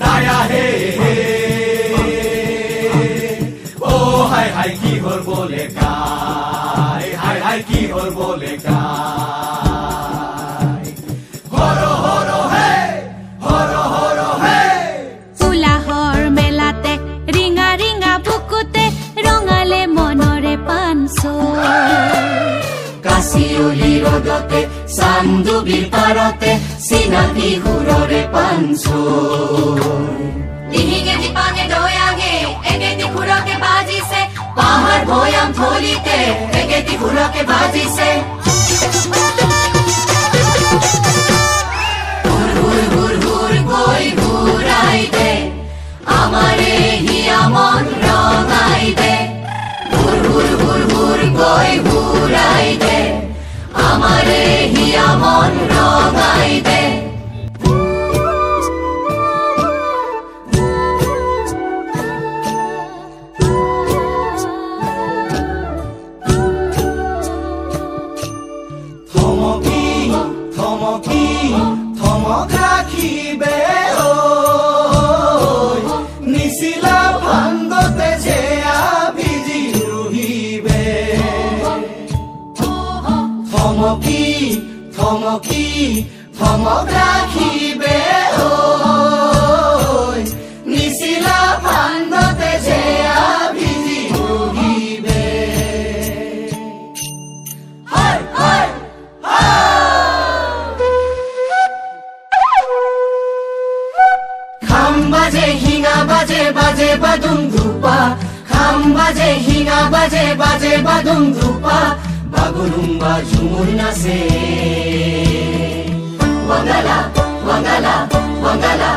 দায়া হে ও হাই হাই কি হল বলে গায় হাই হাই কি হল বলে গায় হর হর হে হর হর হে উলাহৰ মেলাতে ৰিঙা ৰিঙা বুকুতে ৰঙালে মনৰে পানছো কাশিউলি ৰদতে চান্দুবিৰ পাৰতে চিনাকি হুৰৰে পানছো দিহিঙে দিপাঙে দয়াঙে এগেতি ফুৰকে বাজিছে পাহাৰ ভৈয়াম থলিতে এগেতি ফুৰকে বাজিছে হুৰ হুৰ হুৰ হুৰ গৈ ঘূৰাই দে আমাৰে হিয়া মন ৰঙাই দে হুৰ হুৰ হুৰ হুৰ গৈ ঘূৰাই দে আমাৰে হিয়া মন ৰঙাই দে থমক ৰাখিবে নিচিলা ভাংগতে জেয়া ভিজি ৰুহিবে থমকি থমকি থমক ৰাখিবে নিচিলা ভাংগতে জেয়া ভিজি ৰুহিবে বাজে হিঙা বাজে বাজে বাদুম ধুপা খাম বাজে হিঙা বাজে বাজে বাদুম ধুপা বাগুরুম্বা ঝুমুর নাচে ওয়াঙ্গালা ওয়াঙ্গালা ওয়াঙ্গালা